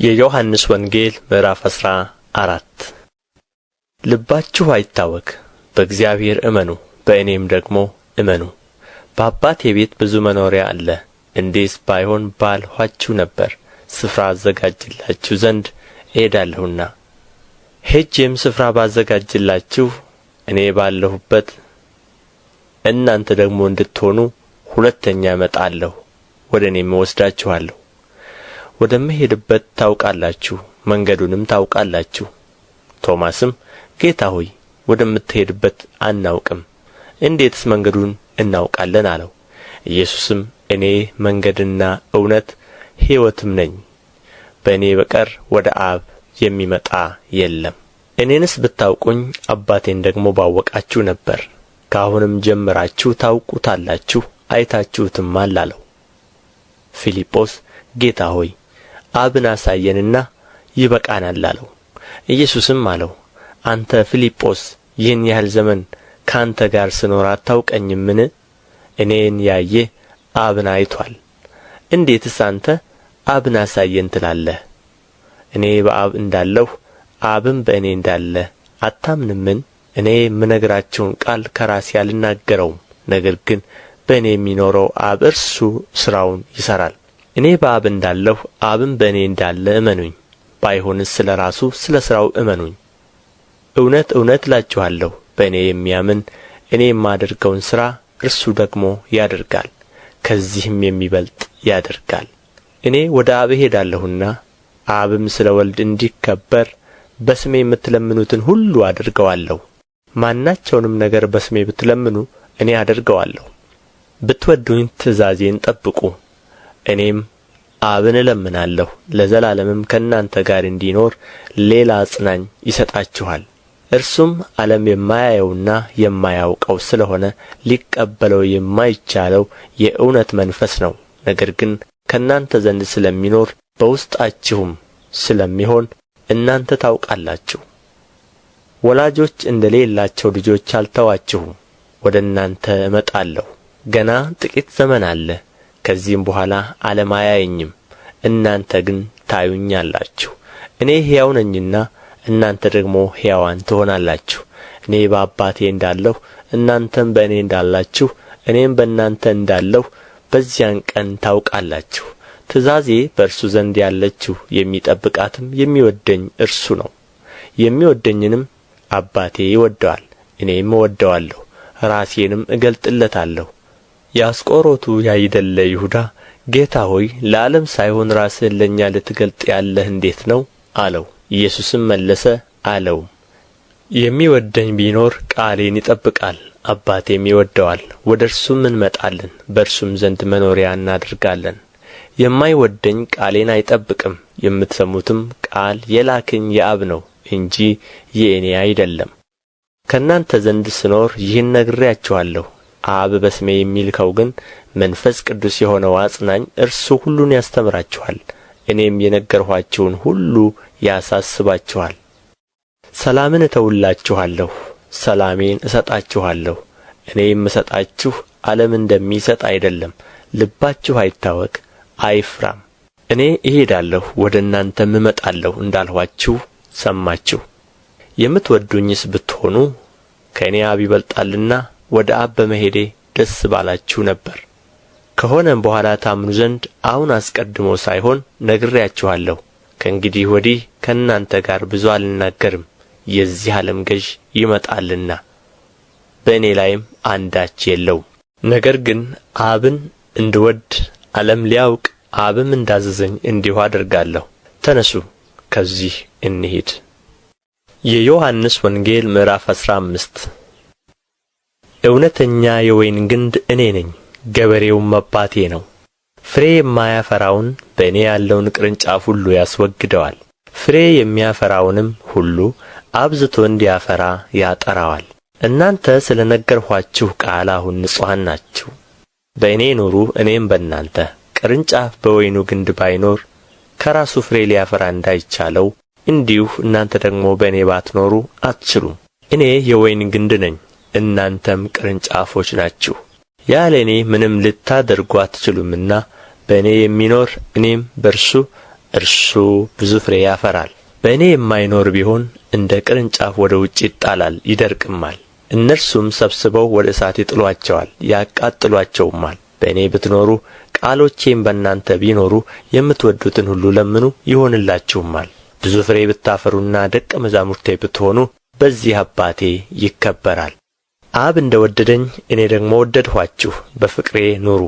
የዮሐንስ ወንጌል ምዕራፍ 14 ልባችሁ አይታወክ፣ በእግዚአብሔር እመኑ፣ በእኔም ደግሞ እመኑ። በአባቴ ቤት ብዙ መኖሪያ አለ። እንዲህስ ባይሆን ባልኋችሁ ነበር። ስፍራ አዘጋጅላችሁ ዘንድ እሄዳለሁና። ሄጄም ስፍራ ባዘጋጅላችሁ እኔ ባለሁበት እናንተ ደግሞ እንድትሆኑ ሁለተኛ እመጣለሁ፣ ወደ እኔም እወስዳችኋለሁ። ወደምሄድበት ታውቃላችሁ፣ መንገዱንም ታውቃላችሁ። ቶማስም ጌታ ሆይ፣ ወደምትሄድበት አናውቅም፣ እንዴትስ መንገዱን እናውቃለን አለው። ኢየሱስም እኔ መንገድና እውነት ሕይወትም ነኝ፣ በእኔ በቀር ወደ አብ የሚመጣ የለም። እኔንስ ብታውቁኝ አባቴን ደግሞ ባወቃችሁ ነበር። ከአሁንም ጀምራችሁ ታውቁታላችሁ፣ አይታችሁትማል አለው። ፊልጶስ ጌታ ሆይ አብን አሳየንና ይበቃናል አለው። ኢየሱስም አለው፣ አንተ ፊልጶስ ይህን ያህል ዘመን ከአንተ ጋር ስኖር አታውቀኝምን? እኔን ያየ አብን አይቶአል። እንዴትስ አንተ አብን አሳየን ትላለህ? እኔ በአብ እንዳለሁ አብም በእኔ እንዳለ አታምንምን? እኔ የምነግራችሁን ቃል ከራሴ አልናገረውም፣ ነገር ግን በእኔ የሚኖረው አብ እርሱ ሥራውን ይሠራል። እኔ በአብ እንዳለሁ አብም በእኔ እንዳለ እመኑኝ። ባይሆንስ ስለ ራሱ ስለ ሥራው እመኑኝ። እውነት እውነት እላችኋለሁ፣ በእኔ የሚያምን እኔ የማደርገውን ሥራ እርሱ ደግሞ ያደርጋል፣ ከዚህም የሚበልጥ ያደርጋል። እኔ ወደ አብ እሄዳለሁና አብም ስለ ወልድ እንዲከበር በስሜ የምትለምኑትን ሁሉ አደርገዋለሁ። ማናቸውንም ነገር በስሜ ብትለምኑ እኔ አደርገዋለሁ። ብትወዱኝ ትእዛዜን ጠብቁ። እኔም አብን እለምናለሁ፣ ለዘላለምም ከእናንተ ጋር እንዲኖር ሌላ አጽናኝ ይሰጣችኋል። እርሱም ዓለም የማያየውና የማያውቀው ስለ ሆነ ሊቀበለው የማይቻለው የእውነት መንፈስ ነው። ነገር ግን ከእናንተ ዘንድ ስለሚኖር በውስጣችሁም ስለሚሆን እናንተ ታውቃላችሁ። ወላጆች እንደሌላቸው ልጆች አልተዋችሁም፣ ወደ እናንተ እመጣለሁ። ገና ጥቂት ዘመን አለ፣ ከዚህም በኋላ ዓለም አያየኝም፣ እናንተ ግን ታዩኛላችሁ። እኔ ሕያው ነኝና እናንተ ደግሞ ሕያዋን ትሆናላችሁ። እኔ በአባቴ እንዳለሁ እናንተም በእኔ እንዳላችሁ እኔም በእናንተ እንዳለሁ በዚያን ቀን ታውቃላችሁ። ትእዛዜ በእርሱ ዘንድ ያለችው የሚጠብቃትም የሚወደኝ እርሱ ነው። የሚወደኝንም አባቴ ይወደዋል፣ እኔም እወደዋለሁ፣ ራሴንም እገልጥለታለሁ። የአስቆሮቱ ያይደለ ይሁዳ ጌታ ሆይ ለዓለም ሳይሆን ራስህን ለእኛ ልትገልጥ ያለህ እንዴት ነው አለው። ኢየሱስም መለሰ አለውም፣ የሚወደኝ ቢኖር ቃሌን ይጠብቃል፣ አባቴም ይወደዋል፣ ወደ እርሱም እንመጣለን፣ በእርሱም ዘንድ መኖሪያ እናደርጋለን። የማይወደኝ ቃሌን አይጠብቅም። የምትሰሙትም ቃል የላከኝ የአብ ነው እንጂ የእኔ አይደለም። ከእናንተ ዘንድ ስኖር ይህን ነግሬያችኋለሁ። አብ በስሜ የሚልከው ግን መንፈስ ቅዱስ የሆነው አጽናኝ እርሱ ሁሉን ያስተምራችኋል፣ እኔም የነገርኋችሁን ሁሉ ያሳስባችኋል። ሰላምን እተውላችኋለሁ፣ ሰላሜን እሰጣችኋለሁ። እኔ የምሰጣችሁ ዓለም እንደሚሰጥ አይደለም። ልባችሁ አይታወክ፣ አይፍራም። እኔ እሄዳለሁ፣ ወደ እናንተም እመጣለሁ እንዳልኋችሁ ሰማችሁ። የምትወዱኝስ ብትሆኑ ከእኔ አብ ይበልጣልና ወደ አብ በመሄዴ ደስ ባላችሁ ነበር። ከሆነም በኋላ ታምኑ ዘንድ አሁን አስቀድሞ ሳይሆን ነግሬያችኋለሁ። ከእንግዲህ ወዲህ ከእናንተ ጋር ብዙ አልናገርም፣ የዚህ ዓለም ገዥ ይመጣልና በእኔ ላይም አንዳች የለውም። ነገር ግን አብን እንድወድ ዓለም ሊያውቅ አብም እንዳዘዘኝ እንዲሁ አደርጋለሁ። ተነሱ፣ ከዚህ እንሂድ። የዮሐንስ ወንጌል ምዕራፍ 15 እውነተኛ የወይን ግንድ እኔ ነኝ፣ ገበሬውም አባቴ ነው። ፍሬ የማያፈራውን በእኔ ያለውን ቅርንጫፍ ሁሉ ያስወግደዋል፣ ፍሬ የሚያፈራውንም ሁሉ አብዝቶ እንዲያፈራ ያጠራዋል። እናንተ ስለ ነገርኋችሁ ቃል አሁን ንጹሐን ናችሁ። በእኔ ኑሩ፣ እኔም በእናንተ። ቅርንጫፍ በወይኑ ግንድ ባይኖር ከራሱ ፍሬ ሊያፈራ እንዳይቻለው እንዲሁ እናንተ ደግሞ በእኔ ባትኖሩ አትችሉም። እኔ የወይን ግንድ ነኝ፣ እናንተም ቅርንጫፎች ናችሁ። ያለ እኔ ምንም ልታደርጉ አትችሉምና በእኔ የሚኖር እኔም በእርሱ እርሱ ብዙ ፍሬ ያፈራል። በእኔ የማይኖር ቢሆን እንደ ቅርንጫፍ ወደ ውጭ ይጣላል፣ ይደርቅማል። እነርሱም ሰብስበው ወደ እሳት ይጥሏቸዋል፣ ያቃጥሏቸውማል። በእኔ ብትኖሩ ቃሎቼም በእናንተ ቢኖሩ የምትወዱትን ሁሉ ለምኑ ይሆንላችሁማል። ብዙ ፍሬ ብታፈሩና ደቀ መዛሙርቴ ብትሆኑ በዚህ አባቴ ይከበራል። አብ እንደ ወደደኝ እኔ ደግሞ ወደድኋችሁ፣ በፍቅሬ ኑሩ።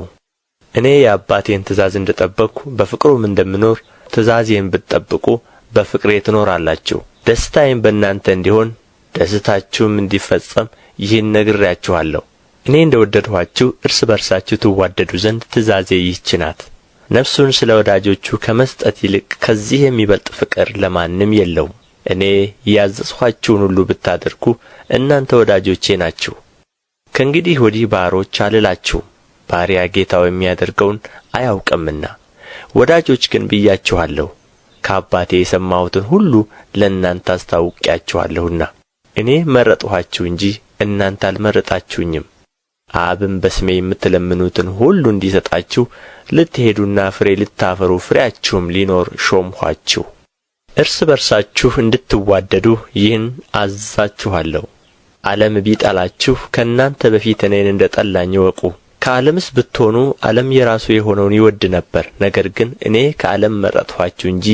እኔ የአባቴን ትእዛዝ እንደ ጠበቅሁ በፍቅሩም እንደምኖር ትእዛዜን ብትጠብቁ በፍቅሬ ትኖራላችሁ። ደስታዬም በእናንተ እንዲሆን ደስታችሁም እንዲፈጸም ይህን ነግሬያችኋለሁ። እኔ እንደ ወደድኋችሁ እርስ በርሳችሁ ትዋደዱ ዘንድ ትእዛዜ ይህች ናት። ነፍሱን ስለ ወዳጆቹ ከመስጠት ይልቅ ከዚህ የሚበልጥ ፍቅር ለማንም የለውም። እኔ ያዘዝኋችሁን ሁሉ ብታደርጉ እናንተ ወዳጆቼ ናችሁ። ከእንግዲህ ወዲህ ባሮች አልላችሁም፣ ባሪያ ጌታው የሚያደርገውን አያውቅምና። ወዳጆች ግን ብያችኋለሁ፣ ከአባቴ የሰማሁትን ሁሉ ለእናንተ አስታውቄአችኋለሁና። እኔ መረጥኋችሁ እንጂ እናንተ አልመረጣችሁኝም። አብም በስሜ የምትለምኑትን ሁሉ እንዲሰጣችሁ ልትሄዱና ፍሬ ልታፈሩ ፍሬያችሁም ሊኖር ሾምኋችሁ። እርስ በርሳችሁ እንድትዋደዱ ይህን አዝዛችኋለሁ። ዓለም ቢጠላችሁ ከእናንተ በፊት እኔን እንደ ጠላኝ እወቁ። ከዓለምስ ብትሆኑ ዓለም የራሱ የሆነውን ይወድ ነበር። ነገር ግን እኔ ከዓለም መረጥኋችሁ እንጂ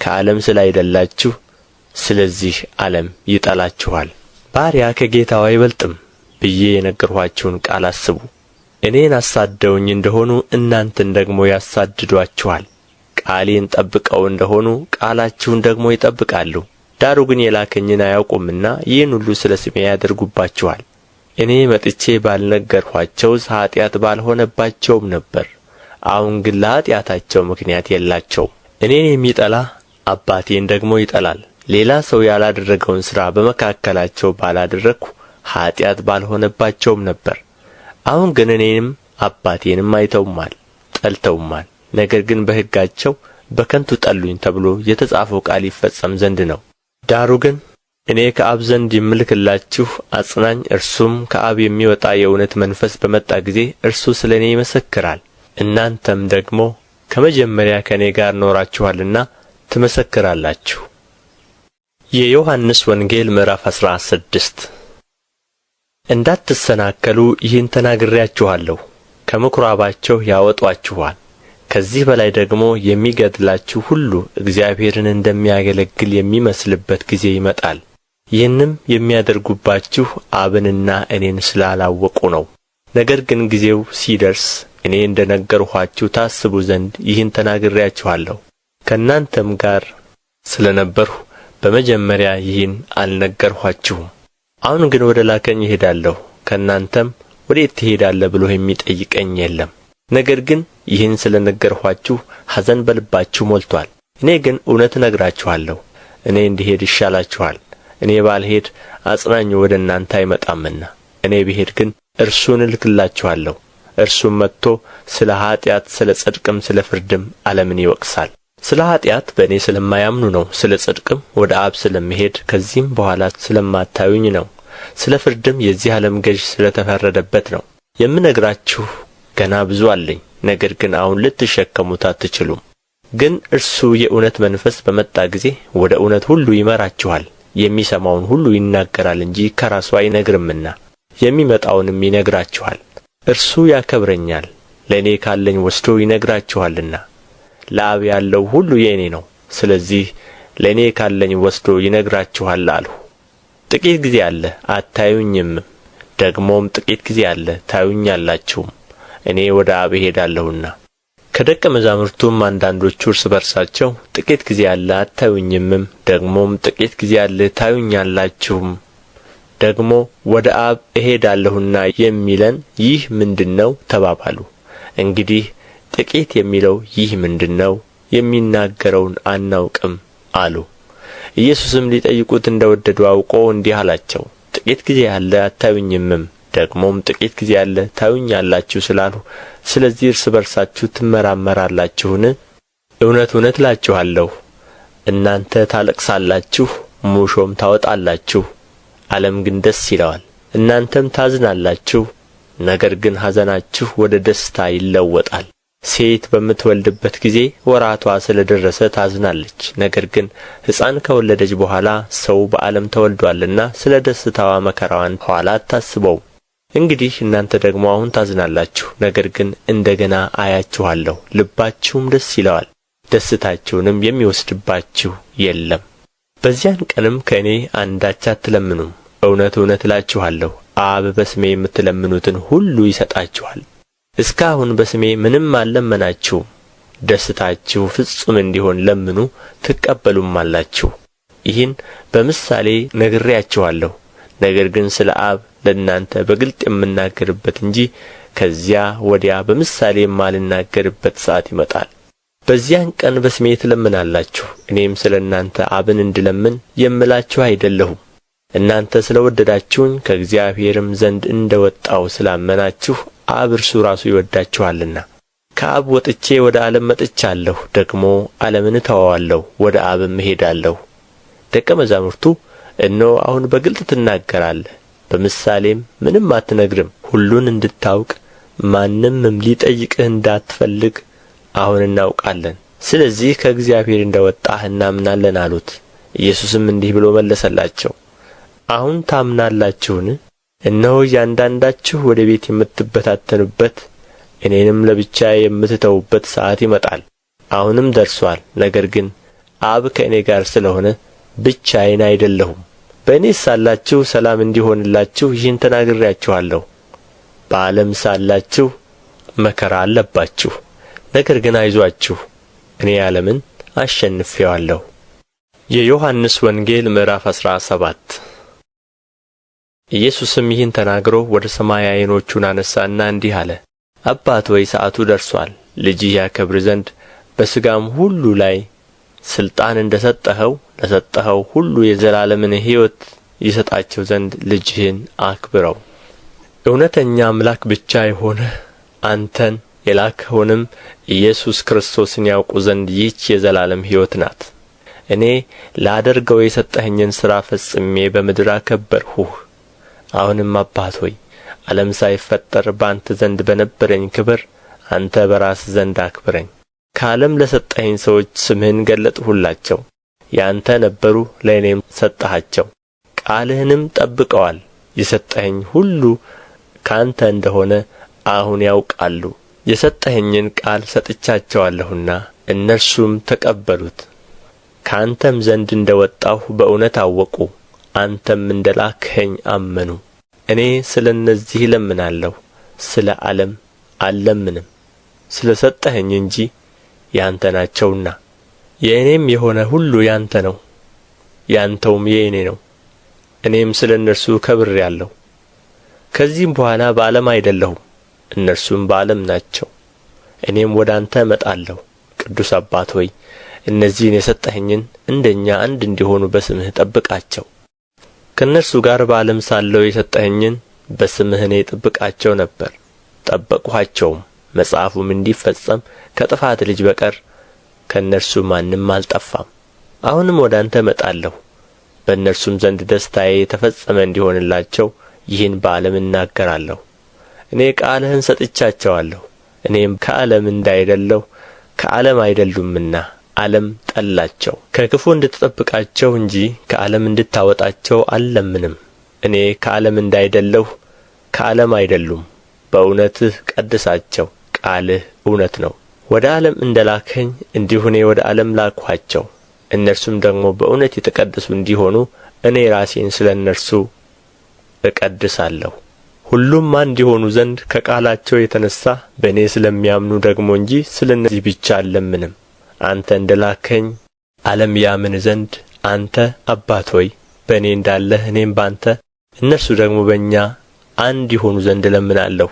ከዓለም ስላይደላችሁ ስለዚህ ዓለም ይጠላችኋል። ባሪያ ከጌታው አይበልጥም ብዬ የነገርኋችሁን ቃል አስቡ። እኔን አሳደውኝ እንደሆኑ እናንተን ደግሞ ያሳድዷችኋል። ቃሌን ጠብቀው እንደሆኑ ቃላችሁን ደግሞ ይጠብቃሉ። ዳሩ ግን የላከኝን አያውቁምና ይህን ሁሉ ስለ ስሜ ያደርጉባችኋል። እኔ መጥቼ ባልነገርኋቸውስ ኀጢአት ባልሆነባቸውም ነበር። አሁን ግን ለኀጢአታቸው ምክንያት የላቸውም። እኔን የሚጠላ አባቴን ደግሞ ይጠላል። ሌላ ሰው ያላደረገውን ሥራ በመካከላቸው ባላደረግሁ ኀጢአት ባልሆነባቸውም ነበር። አሁን ግን እኔንም አባቴንም አይተውማል፣ ጠልተውማል። ነገር ግን በሕጋቸው በከንቱ ጠሉኝ ተብሎ የተጻፈው ቃል ይፈጸም ዘንድ ነው። ዳሩ ግን እኔ ከአብ ዘንድ የምልክላችሁ አጽናኝ፣ እርሱም ከአብ የሚወጣ የእውነት መንፈስ በመጣ ጊዜ እርሱ ስለ እኔ ይመሰክራል። እናንተም ደግሞ ከመጀመሪያ ከእኔ ጋር ኖራችኋልና ትመሰክራላችሁ። የዮሐንስ ወንጌል ምዕራፍ 16 እንዳትሰናከሉ ይህን ተናግሬያችኋለሁ። ከምኵራባቸው ያወጡአችኋል። ከዚህ በላይ ደግሞ የሚገድላችሁ ሁሉ እግዚአብሔርን እንደሚያገለግል የሚመስልበት ጊዜ ይመጣል። ይህንም የሚያደርጉባችሁ አብንና እኔን ስላላወቁ ነው። ነገር ግን ጊዜው ሲደርስ እኔ እንደ ነገርኋችሁ ታስቡ ዘንድ ይህን ተናግሬያችኋለሁ። ከእናንተም ጋር ስለ ነበርሁ በመጀመሪያ ይህን አልነገርኋችሁም። አሁን ግን ወደ ላከኝ እሄዳለሁ፣ ከእናንተም ወዴት ትሄዳለህ ብሎ የሚጠይቀኝ የለም። ነገር ግን ይህን ስለ ነገርኋችሁ ኀዘን በልባችሁ ሞልቶአል። እኔ ግን እውነት እነግራችኋለሁ፣ እኔ እንድሄድ ይሻላችኋል። እኔ ባልሄድ አጽናኙ ወደ እናንተ አይመጣምና፣ እኔ ብሄድ ግን እርሱን እልክላችኋለሁ። እርሱም መጥቶ ስለ ኀጢአት፣ ስለ ጽድቅም ስለ ፍርድም ዓለምን ይወቅሳል። ስለ ኀጢአት በእኔ ስለማያምኑ ነው። ስለ ጽድቅም ወደ አብ ስለምሄድ ከዚህም በኋላ ስለማታዩኝ ነው። ስለ ፍርድም የዚህ ዓለም ገዥ ስለ ተፈረደበት ነው። የምነግራችሁ ገና ብዙ አለኝ፣ ነገር ግን አሁን ልትሸከሙት አትችሉም። ግን እርሱ የእውነት መንፈስ በመጣ ጊዜ ወደ እውነት ሁሉ ይመራችኋል። የሚሰማውን ሁሉ ይናገራል እንጂ ከራሱ አይነግርምና የሚመጣውንም ይነግራችኋል። እርሱ ያከብረኛል፣ ለእኔ ካለኝ ወስዶ ይነግራችኋልና። ለአብ ያለው ሁሉ የእኔ ነው። ስለዚህ ለእኔ ካለኝ ወስዶ ይነግራችኋል አልሁ። ጥቂት ጊዜ አለ አታዩኝም፣ ደግሞም ጥቂት ጊዜ አለ ታዩኛላችሁም። እኔ ወደ አብ እሄዳለሁና። ከደቀ መዛሙርቱም አንዳንዶቹ እርስ በርሳቸው ጥቂት ጊዜ አለ አታዩኝምም፣ ደግሞም ጥቂት ጊዜ አለ ታዩኛላችሁም፣ ደግሞ ወደ አብ እሄዳለሁና የሚለን ይህ ምንድር ነው ተባባሉ። እንግዲህ ጥቂት የሚለው ይህ ምንድር ነው? የሚናገረውን አናውቅም አሉ። ኢየሱስም ሊጠይቁት እንደ ወደዱ አውቆ እንዲህ አላቸው፣ ጥቂት ጊዜ አለ አታዩኝምም፣ ደግሞም ጥቂት ጊዜ አለ ታዩኛላችሁ ስላልሁ ስለዚህ እርስ በርሳችሁ ትመራመራላችሁን? እውነት እውነት እላችኋለሁ እናንተ ታለቅሳላችሁ፣ ሙሾም ታወጣላችሁ፣ ዓለም ግን ደስ ይለዋል። እናንተም ታዝናላችሁ፣ ነገር ግን ሐዘናችሁ ወደ ደስታ ይለወጣል። ሴት በምትወልድበት ጊዜ ወራቷ ስለ ደረሰ ታዝናለች። ነገር ግን ሕፃን ከወለደች በኋላ ሰው በዓለም ተወልዶአልና ስለ ደስታዋ መከራዋን ኋላ አታስበውም። እንግዲህ እናንተ ደግሞ አሁን ታዝናላችሁ፣ ነገር ግን እንደገና አያችኋለሁ፣ ልባችሁም ደስ ይለዋል፣ ደስታችሁንም የሚወስድባችሁ የለም። በዚያን ቀንም ከእኔ አንዳች አትለምኑም። እውነት እውነት እላችኋለሁ አብ በስሜ የምትለምኑትን ሁሉ ይሰጣችኋል። እስካሁን በስሜ ምንም አልለመናችሁም። ደስታችሁ ፍጹም እንዲሆን ለምኑ ትቀበሉማላችሁ። ይህን በምሳሌ ነግሬያችኋለሁ። ነገር ግን ስለ አብ ለእናንተ በግልጥ የምናገርበት እንጂ ከዚያ ወዲያ በምሳሌ የማልናገርበት ሰዓት ይመጣል። በዚያን ቀን በስሜ ትለምናላችሁ። እኔም ስለ እናንተ አብን እንድለምን የምላችሁ አይደለሁም። እናንተ ስለ ወደዳችሁኝ ከእግዚአብሔርም ዘንድ እንደ ወጣሁ ስላመናችሁ አብ እርሱ ራሱ ይወዳችኋልና። ከአብ ወጥቼ ወደ ዓለም መጥቻለሁ፣ ደግሞ ዓለምን እተወዋለሁ፣ ወደ አብም እሄዳለሁ። ደቀ መዛሙርቱ እነሆ አሁን በግልጥ ትናገራለህ፣ በምሳሌም ምንም አትነግርም፣ ሁሉን እንድታውቅ ማንምም ሊጠይቅህ እንዳትፈልግ አሁን እናውቃለን። ስለዚህ ከእግዚአብሔር እንደ ወጣህ እናምናለን አሉት። ኢየሱስም እንዲህ ብሎ መለሰላቸው፣ አሁን ታምናላችሁን? እነሆ እያንዳንዳችሁ ወደ ቤት የምትበታተኑበት እኔንም ለብቻዬ የምትተዉበት ሰዓት ይመጣል፣ አሁንም ደርሶአል። ነገር ግን አብ ከእኔ ጋር ስለሆነ ብቻዬን አይደለሁም። በእኔ ሳላችሁ ሰላም እንዲሆንላችሁ ይህን ተናግሬያችኋለሁ። በዓለም ሳላችሁ መከራ አለባችሁ። ነገር ግን አይዞአችሁ፣ እኔ ዓለምን አሸንፌዋለሁ። የዮሐንስ ወንጌል ምዕራፍ 17 ኢየሱስም ይህን ተናግሮ ወደ ሰማይ ዓይኖቹን አነሣና እንዲህ አለ፣ አባት ሆይ ሰዓቱ ደርሶአል። ልጅህ ያከብር ዘንድ በሥጋም ሁሉ ላይ ሥልጣን እንደ ሰጠኸው ለሰጠኸው ሁሉ የዘላለምን ሕይወት ይሰጣቸው ዘንድ ልጅህን አክብረው። እውነተኛ አምላክ ብቻ የሆንህ አንተን የላክኸውንም ኢየሱስ ክርስቶስን ያውቁ ዘንድ ይህች የዘላለም ሕይወት ናት። እኔ ላደርገው የሰጠኸኝን ሥራ ፈጽሜ በምድር አከበርሁህ። አሁንም አባት ሆይ ዓለም ሳይፈጠር በአንተ ዘንድ በነበረኝ ክብር አንተ በራስህ ዘንድ አክብረኝ። ከዓለም ለሰጠኸኝ ሰዎች ስምህን ገለጥሁላቸው። ያንተ ነበሩ፣ ለእኔም ሰጠሃቸው፣ ቃልህንም ጠብቀዋል። የሰጠኸኝ ሁሉ ከአንተ እንደሆነ አሁን ያውቃሉ። የሰጠኸኝን ቃል ሰጥቻቸዋለሁና እነርሱም ተቀበሉት። ከአንተም ዘንድ እንደ ወጣሁ በእውነት አወቁ፣ አንተም እንደ ላክኸኝ አመኑ። እኔ ስለ እነዚህ እለምናለሁ፣ ስለ ዓለም አልለምንም፣ ስለ ሰጠኸኝ እንጂ ያንተ ናቸውና። የእኔም የሆነ ሁሉ ያንተ ነው፣ ያንተውም የእኔ ነው። እኔም ስለ እነርሱ ከብሬአለሁ። ከዚህም በኋላ በዓለም አይደለሁም፣ እነርሱም በዓለም ናቸው። እኔም ወደ አንተ እመጣለሁ። ቅዱስ አባት ሆይ እነዚህን የሰጠኸኝን እንደ እኛ አንድ እንዲሆኑ በስምህ ጠብቃቸው። ከእነርሱ ጋር በዓለም ሳለሁ የሰጠኸኝን በስምህ እኔ እጠብቃቸው ነበር፣ ጠበቅኋቸውም። መጽሐፉም እንዲፈጸም ከጥፋት ልጅ በቀር ከእነርሱ ማንም አልጠፋም። አሁንም ወደ አንተ እመጣለሁ፣ በእነርሱም ዘንድ ደስታዬ የተፈጸመ እንዲሆንላቸው ይህን በዓለም እናገራለሁ። እኔ ቃልህን ሰጥቻቸዋለሁ። እኔም ከዓለም እንዳይደለሁ ከዓለም አይደሉምና ዓለም ጠላቸው። ከክፉ እንድትጠብቃቸው እንጂ ከዓለም እንድታወጣቸው አልለምንም። እኔ ከዓለም እንዳይደለሁ ከዓለም አይደሉም። በእውነትህ ቀድሳቸው፣ ቃልህ እውነት ነው። ወደ ዓለም እንደ ላክኸኝ እንዲሁ እኔ ወደ ዓለም ላክኋቸው። እነርሱም ደግሞ በእውነት የተቀደሱ እንዲሆኑ እኔ ራሴን ስለ እነርሱ እቀድሳለሁ። ሁሉም አንድ ይሆኑ ዘንድ ከቃላቸው የተነሣ በእኔ ስለሚያምኑ ደግሞ እንጂ ስለ እነዚህ ብቻ አልለምንም። አንተ እንደ ላክኸኝ ዓለም ያምን ዘንድ አንተ አባት ሆይ በእኔ እንዳለህ እኔም በአንተ እነርሱ ደግሞ በእኛ አንድ ይሆኑ ዘንድ እለምናለሁ።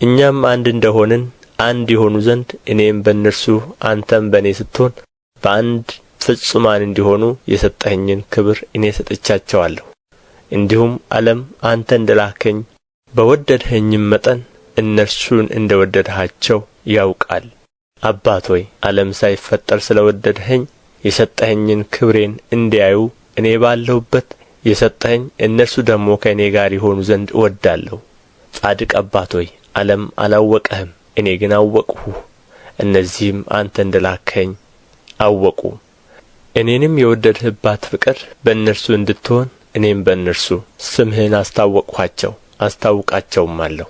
እኛም አንድ እንደሆንን አንድ ይሆኑ ዘንድ እኔም በእነርሱ አንተም በእኔ ስትሆን በአንድ ፍጹማን እንዲሆኑ የሰጠኸኝን ክብር እኔ ሰጥቻቸዋለሁ። እንዲሁም ዓለም አንተ እንደ ላክኸኝ በወደድኸኝም መጠን እነርሱን እንደ ወደድሃቸው ያውቃል። አባት ሆይ ዓለም ሳይፈጠር ስለ ወደድኸኝ የሰጠኸኝን ክብሬን እንዲያዩ እኔ ባለሁበት የሰጠኸኝ እነርሱ ደግሞ ከእኔ ጋር ይሆኑ ዘንድ እወዳለሁ። ጻድቅ አባት ሆይ ዓለም አላወቀህም፣ እኔ ግን አወቅሁህ። እነዚህም አንተ እንደ ላክኸኝ አወቁ። እኔንም የወደድህባት ፍቅር በእነርሱ እንድትሆን እኔም በእነርሱ ስምህን አስታውቃቸውማለሁ።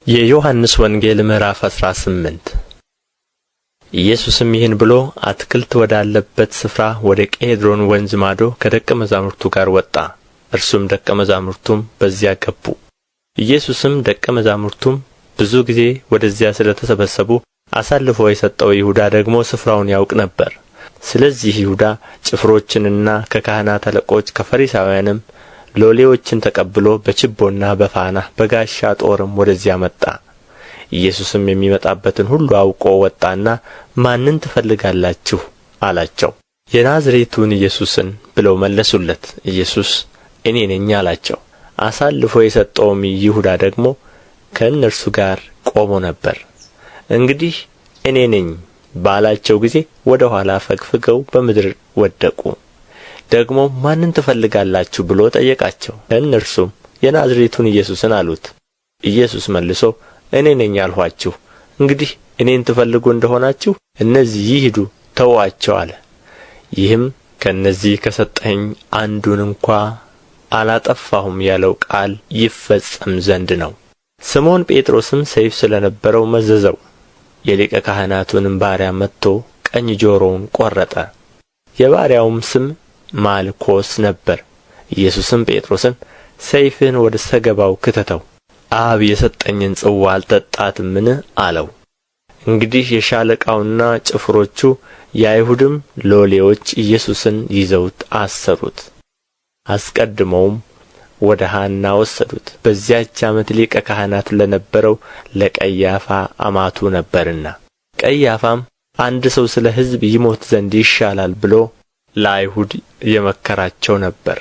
የዮሐንስ ወንጌል ምዕራፍ 18 ኢየሱስም ይህን ብሎ አትክልት ወዳለበት ስፍራ ወደ ቄድሮን ወንዝ ማዶ ከደቀ መዛሙርቱ ጋር ወጣ። እርሱም ደቀ መዛሙርቱም በዚያ ገቡ። ኢየሱስም ደቀ መዛሙርቱም ብዙ ጊዜ ወደዚያ ስለ ተሰበሰቡ አሳልፎ የሰጠው ይሁዳ ደግሞ ስፍራውን ያውቅ ነበር። ስለዚህ ይሁዳ ጭፍሮችንና ከካህናት አለቆች ከፈሪሳውያንም ሎሌዎችን ተቀብሎ በችቦና በፋና በጋሻ ጦርም ወደዚያ መጣ። ኢየሱስም የሚመጣበትን ሁሉ አውቆ ወጣና ማንን ትፈልጋላችሁ አላቸው። የናዝሬቱን ኢየሱስን ብለው መለሱለት። ኢየሱስ እኔ ነኝ አላቸው። አሳልፎ የሰጠውም ይሁዳ ደግሞ ከእነርሱ ጋር ቆሞ ነበር። እንግዲህ እኔ ነኝ ባላቸው ጊዜ ወደ ኋላ ፈግፍገው በምድር ወደቁ። ደግሞ ማንን ትፈልጋላችሁ ብሎ ጠየቃቸው። እነርሱም የናዝሬቱን ኢየሱስን አሉት። ኢየሱስ መልሶ እኔ ነኝ አልኋችሁ። እንግዲህ እኔን ትፈልጉ እንደሆናችሁ እነዚህ ይሂዱ፣ ተዉአቸው አለ። ይህም ከእነዚህ ከሰጠኸኝ አንዱን እንኳ አላጠፋሁም ያለው ቃል ይፈጸም ዘንድ ነው። ስምዖን ጴጥሮስም ሰይፍ ስለ ነበረው መዘዘው። የሊቀ ካህናቱንም ባሪያ መትቶ ቀኝ ጆሮውን ቈረጠ። የባሪያውም ስም ማልኮስ ነበር። ኢየሱስም ጴጥሮስን ሰይፍህን ወደ ሰገባው ክተተው፣ አብ የሰጠኝን ጽዋ አልጠጣትምን አለው። እንግዲህ የሻለቃውና ጭፍሮቹ የአይሁድም ሎሌዎች ኢየሱስን ይዘውት አሰሩት። አስቀድመውም ወደ ሐና ወሰዱት። በዚያች ዓመት ሊቀ ካህናት ለነበረው ለቀያፋ አማቱ ነበርና። ቀያፋም አንድ ሰው ስለ ሕዝብ ይሞት ዘንድ ይሻላል ብሎ ለአይሁድ የመከራቸው ነበር።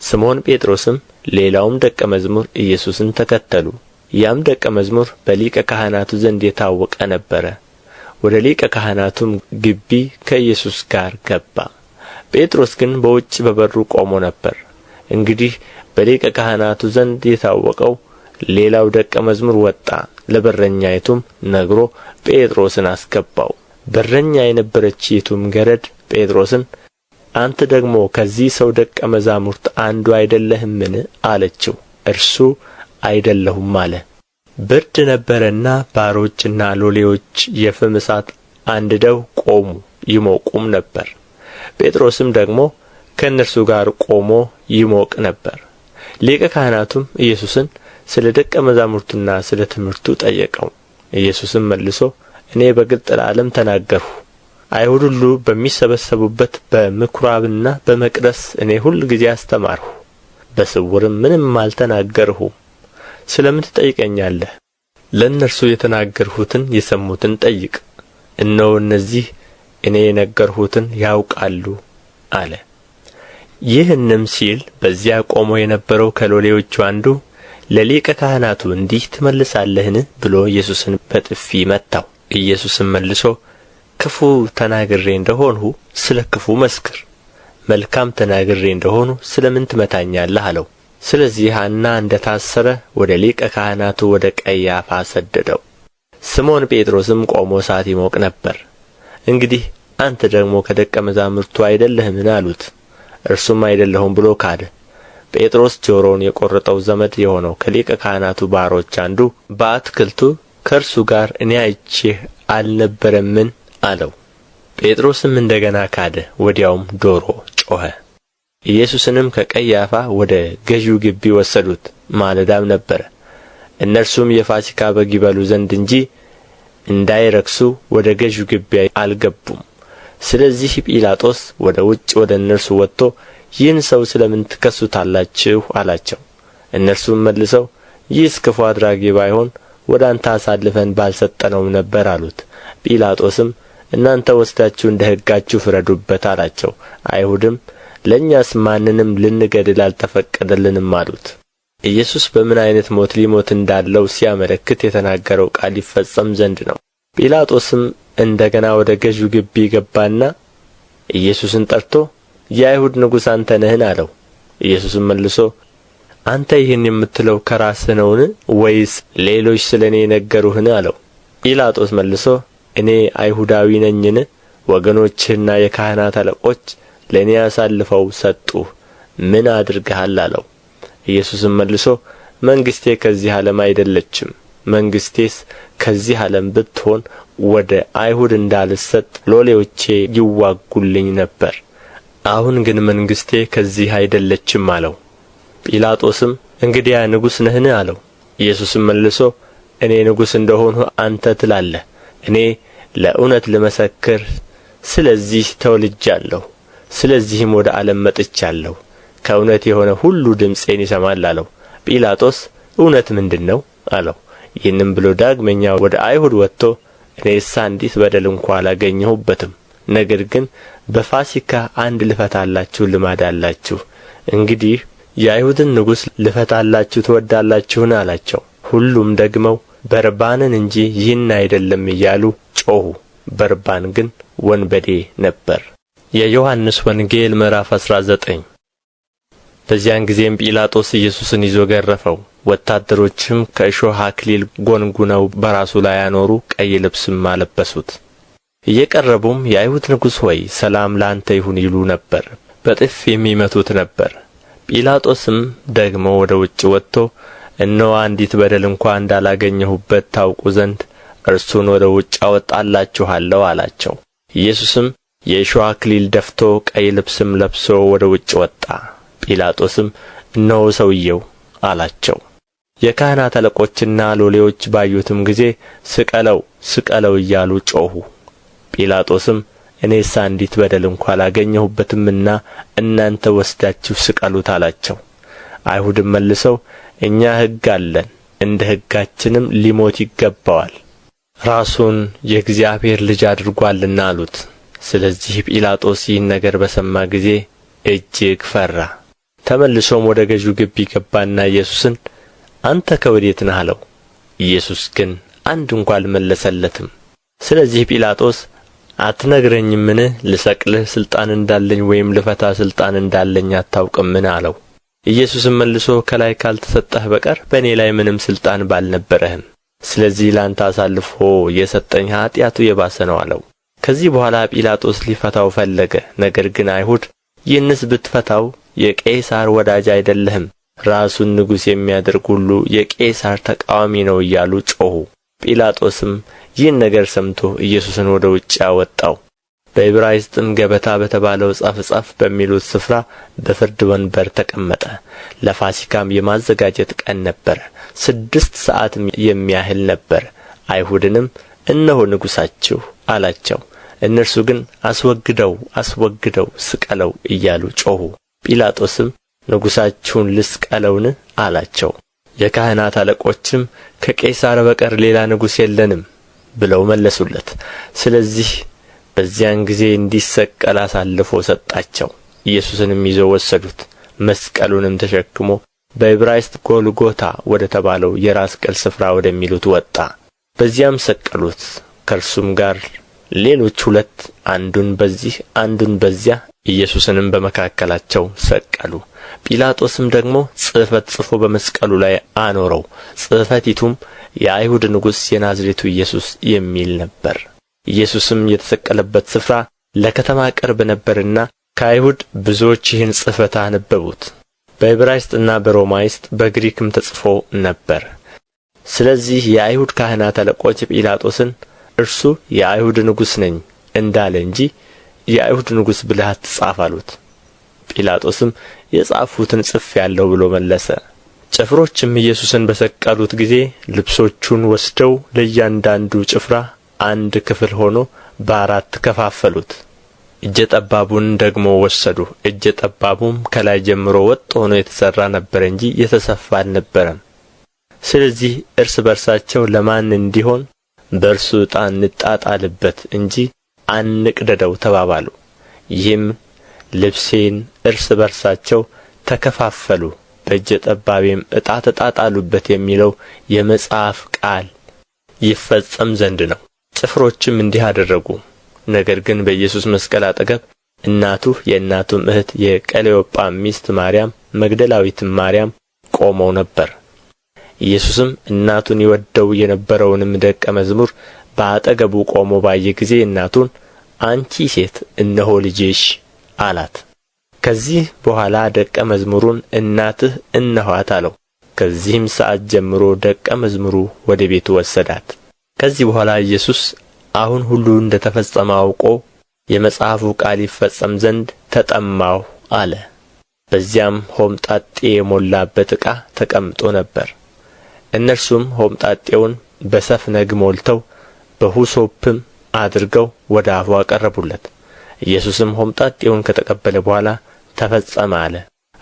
ስምዖን ጴጥሮስም ሌላውም ደቀ መዝሙር ኢየሱስን ተከተሉ። ያም ደቀ መዝሙር በሊቀ ካህናቱ ዘንድ የታወቀ ነበረ። ወደ ሊቀ ካህናቱም ግቢ ከኢየሱስ ጋር ገባ። ጴጥሮስ ግን በውጭ በበሩ ቆሞ ነበር። እንግዲህ በሊቀ ካህናቱ ዘንድ የታወቀው ሌላው ደቀ መዝሙር ወጣ፣ ለበረኛይቱም ነግሮ ጴጥሮስን አስገባው። በረኛ የነበረችይቱም ገረድ ጴጥሮስን አንተ ደግሞ ከዚህ ሰው ደቀ መዛሙርት አንዱ አይደለህምን አለችው። እርሱ አይደለሁም አለ። ብርድ ነበረና ባሮችና ሎሌዎች የፍም እሳት አንድደው ቆሙ፣ ይሞቁም ነበር። ጴጥሮስም ደግሞ ከእነርሱ ጋር ቆሞ ይሞቅ ነበር። ሊቀ ካህናቱም ኢየሱስን ስለ ደቀ መዛሙርቱና ስለ ትምህርቱ ጠየቀው። ኢየሱስም መልሶ እኔ በግልጥ ለዓለም ተናገርሁ። አይሁድ ሁሉ በሚሰበሰቡበት በምኵራብና በመቅደስ እኔ ሁልጊዜ አስተማርሁ፣ በስውርም ምንም አልተናገርሁም። ስለ ምን ትጠይቀኛለህ? ለእነርሱ የተናገርሁትን የሰሙትን ጠይቅ። እነሆ እነዚህ እኔ የነገርሁትን ያውቃሉ አለ። ይህንም ሲል በዚያ ቆሞ የነበረው ከሎሌዎቹ አንዱ ለሊቀ ካህናቱ እንዲህ ትመልሳለህን ብሎ ኢየሱስን በጥፊ መታው። ኢየሱስም መልሶ ክፉ ተናግሬ እንደሆንሁ ስለ ክፉ መስክር፣ መልካም ተናግሬ እንደሆኑ ስለ ምን ትመታኛለህ አለው። ስለዚህ ሐና እንደ ታሰረ ወደ ሊቀ ካህናቱ ወደ ቀያፋ ሰደደው። ስምዖን ጴጥሮስም ቆሞ እሳት ይሞቅ ነበር። እንግዲህ አንተ ደግሞ ከደቀ መዛሙርቱ አይደለህምን አሉት። እርሱም አይደለሁም ብሎ ካደ። ጴጥሮስ ጆሮውን የቈረጠው ዘመድ የሆነው ከሊቀ ካህናቱ ባሮች አንዱ በአትክልቱ ከእርሱ ጋር እኔ አይቼህ አልነበረምን አለው። ጴጥሮስም እንደ ገና ካደ። ወዲያውም ዶሮ ጮኸ። ኢየሱስንም ከቀያፋ ወደ ገዢው ግቢ ወሰዱት። ማለዳም ነበረ። እነርሱም የፋሲካ በግ ይበሉ ዘንድ እንጂ እንዳይረክሱ ወደ ገዢው ግቢ አልገቡም። ስለዚህ ጲላጦስ ወደ ውጭ ወደ እነርሱ ወጥቶ ይህን ሰው ስለ ምን ትከሱታላችሁ አላቸው። እነርሱም መልሰው ይህስ ክፉ አድራጊ ባይሆን ወደ አንተ አሳልፈን ባልሰጠነውም ነበር አሉት። ጲላጦስም እናንተ ወስዳችሁ እንደ ሕጋችሁ ፍረዱበት አላቸው። አይሁድም ለእኛስ ማንንም ልንገድል አልተፈቀደልንም አሉት። ኢየሱስ በምን ዓይነት ሞት ሊሞት እንዳለው ሲያመለክት የተናገረው ቃል ይፈጸም ዘንድ ነው። ጲላጦስም እንደ ገና ወደ ገዢው ግቢ ገባና ኢየሱስን ጠርቶ የአይሁድ ንጉሥ አንተ ነህን አለው። ኢየሱስም መልሶ አንተ ይህን የምትለው ከራስህ ነውን? ወይስ ሌሎች ስለ እኔ ነገሩህን አለው። ጲላጦስ መልሶ እኔ አይሁዳዊ ነኝን? ወገኖችህና የካህናት አለቆች ለእኔ አሳልፈው ሰጡህ። ምን አድርገሃል አለው። ኢየሱስም መልሶ መንግሥቴ ከዚህ ዓለም አይደለችም። መንግሥቴስ ከዚህ ዓለም ብትሆን ወደ አይሁድ እንዳልሰጥ ሎሌዎቼ ይዋጉልኝ ነበር። አሁን ግን መንግሥቴ ከዚህ አይደለችም አለው። ጲላጦስም እንግዲያ ንጉሥ ነህን አለው። ኢየሱስም መልሶ እኔ ንጉሥ እንደሆንሁ አንተ ትላለህ። እኔ ለእውነት ልመሰክር ስለዚህ ተወልጃለሁ፣ ስለዚህም ወደ ዓለም መጥቻለሁ። ከእውነት የሆነ ሁሉ ድምፄን ይሰማል አለው። ጲላጦስ እውነት ምንድር ነው አለው። ይህንም ብሎ ዳግመኛ ወደ አይሁድ ወጥቶ እኔስ አንዲት በደል እንኳ አላገኘሁበትም፣ ነገር ግን በፋሲካ አንድ ልፈታላችሁ ልማድ አላችሁ። እንግዲህ የአይሁድን ንጉሥ ልፈታላችሁ ትወዳላችሁን አላቸው። ሁሉም ደግመው በርባንን እንጂ ይህን አይደለም እያሉ ጮኹ። በርባን ግን ወንበዴ ነበር። የዮሐንስ ወንጌል ምዕራፍ 19። በዚያን ጊዜም ጲላጦስ ኢየሱስን ይዞ ገረፈው። ወታደሮችም ከእሾህ አክሊል ጐንጕነው በራሱ ላይ አኖሩ፣ ቀይ ልብስም አለበሱት። እየቀረቡም የአይሁድ ንጉሥ ሆይ ሰላም ለአንተ ይሁን ይሉ ነበር፣ በጥፊ የሚመቱት ነበር። ጲላጦስም ደግሞ ወደ ውጭ ወጥቶ እነሆ አንዲት በደል እንኳ እንዳላገኘሁበት ታውቁ ዘንድ እርሱን ወደ ውጭ አወጣላችኋለሁ አላቸው። ኢየሱስም የእሾህ አክሊል ደፍቶ ቀይ ልብስም ለብሶ ወደ ውጭ ወጣ። ጲላጦስም እነሆ ሰውየው አላቸው። የካህናት አለቆችና ሎሌዎች ባዩትም ጊዜ ስቀለው ስቀለው እያሉ ጮኹ። ጲላጦስም እኔስ አንዲት በደል እንኳ አላገኘሁበትምና እናንተ ወስዳችሁ ስቀሉት አላቸው። አይሁድም መልሰው እኛ ሕግ አለን፣ እንደ ሕጋችንም ሊሞት ይገባዋል፣ ራሱን የእግዚአብሔር ልጅ አድርጓልና አሉት። ስለዚህ ጲላጦስ ይህን ነገር በሰማ ጊዜ እጅግ ፈራ። ተመልሶም ወደ ገዡ ግቢ ገባና ኢየሱስን አንተ ከወዴት ነህ አለው። ኢየሱስ ግን አንድ እንኳ አልመለሰለትም። ስለዚህ ጲላጦስ አትነግረኝምን? ልሰቅልህ ሥልጣን እንዳለኝ ወይም ልፈታ ሥልጣን እንዳለኝ አታውቅምን አለው። ኢየሱስም መልሶ ከላይ ካልተሰጠህ በቀር በእኔ ላይ ምንም ሥልጣን ባልነበረህም፣ ስለዚህ ላንተ አሳልፎ የሰጠኝ ኀጢአቱ የባሰ ነው አለው። ከዚህ በኋላ ጲላጦስ ሊፈታው ፈለገ። ነገር ግን አይሁድ ይህንስ ብትፈታው የቄሳር ወዳጅ አይደለህም፣ ራሱን ንጉሥ የሚያደርግ ሁሉ የቄሳር ተቃዋሚ ነው እያሉ ጮኹ። ጲላጦስም ይህን ነገር ሰምቶ ኢየሱስን ወደ ውጭ አወጣው። በዕብራይስጥም ገበታ በተባለው ጸፍጸፍ በሚሉት ስፍራ በፍርድ ወንበር ተቀመጠ። ለፋሲካም የማዘጋጀት ቀን ነበረ። 6 ሰዓትም የሚያህል ነበረ። አይሁድንም እነሆ ንጉሣችሁ አላቸው። እነርሱ ግን አስወግደው አስወግደው ስቀለው እያሉ ጮኹ። ጲላጦስም ንጉሣችሁን ልስቀለውን አላቸው። የካህናት አለቆችም ከቄሳር በቀር ሌላ ንጉሥ የለንም ብለው መለሱለት። ስለዚህ በዚያን ጊዜ እንዲሰቀል አሳልፎ ሰጣቸው። ኢየሱስንም ይዘው ወሰዱት። መስቀሉንም ተሸክሞ በዕብራይስጥ ጎልጎታ ወደ ተባለው የራስ ቅል ስፍራ ወደሚሉት ወጣ። በዚያም ሰቀሉት። ከእርሱም ጋር ሌሎች 2፣ አንዱን በዚህ አንዱን በዚያ፣ ኢየሱስንም በመካከላቸው ሰቀሉ። ጲላጦስም ደግሞ ጽሕፈት ጽፎ በመስቀሉ ላይ አኖረው። ጽሕፈቲቱም የአይሁድ ንጉሥ የናዝሬቱ ኢየሱስ የሚል ነበር። ኢየሱስም የተሰቀለበት ስፍራ ለከተማ ቅርብ ነበርና ከአይሁድ ብዙዎች ይህን ጽሕፈት አነበቡት። በዕብራይስጥና በሮማይስጥ በግሪክም ተጽፎ ነበር። ስለዚህ የአይሁድ ካህናት አለቆች ጲላጦስን እርሱ የአይሁድ ንጉሥ ነኝ እንዳለ እንጂ የአይሁድ ንጉሥ ብለህ አትጻፍ አሉት። ጲላጦስም የጻፍሁትን ጽፌአለሁ ብሎ መለሰ። ጭፍሮችም ኢየሱስን በሰቀሉት ጊዜ ልብሶቹን ወስደው ለእያንዳንዱ ጭፍራ አንድ ክፍል ሆኖ በ4 ከፋፈሉት። እጀ ጠባቡን ደግሞ ወሰዱ። እጀ ጠባቡም ከላይ ጀምሮ ወጥ ሆኖ የተሠራ ነበረ እንጂ የተሰፋ አልነበረም። ስለዚህ እርስ በርሳቸው ለማን እንዲሆን በእርሱ ዕጣ እንጣጣልበት እንጂ አንቅደደው ተባባሉ። ይህም ልብሴን እርስ በርሳቸው ተከፋፈሉ፣ በእጀ ጠባቤም ዕጣ ተጣጣሉበት የሚለው የመጽሐፍ ቃል ይፈጸም ዘንድ ነው። ጭፍሮችም እንዲህ አደረጉ። ነገር ግን በኢየሱስ መስቀል አጠገብ እናቱ የእናቱም እህት የቀሌዮጳ ሚስት ማርያም፣ መግደላዊትም ማርያም ቆመው ነበር። ኢየሱስም እናቱን ይወደው የነበረውንም ደቀ መዝሙር በአጠገቡ ቆሞ ባየ ጊዜ እናቱን አንቺ ሴት እነሆ ልጅሽ አላት። ከዚህ በኋላ ደቀ መዝሙሩን እናትህ እነኋት አለው። ከዚህም ሰዓት ጀምሮ ደቀ መዝሙሩ ወደ ቤቱ ወሰዳት። ከዚህ በኋላ ኢየሱስ አሁን ሁሉ እንደ ተፈጸመ አውቆ የመጽሐፉ ቃል ይፈጸም ዘንድ ተጠማሁ አለ። በዚያም ሆምጣጤ የሞላበት ዕቃ ተቀምጦ ነበር። እነርሱም ሆምጣጤውን በሰፍነግ ሞልተው በሁሶፕም አድርገው ወደ አፉ አቀረቡለት። ኢየሱስም ሆምጣጤውን ከተቀበለ በኋላ ተፈጸመ አለ።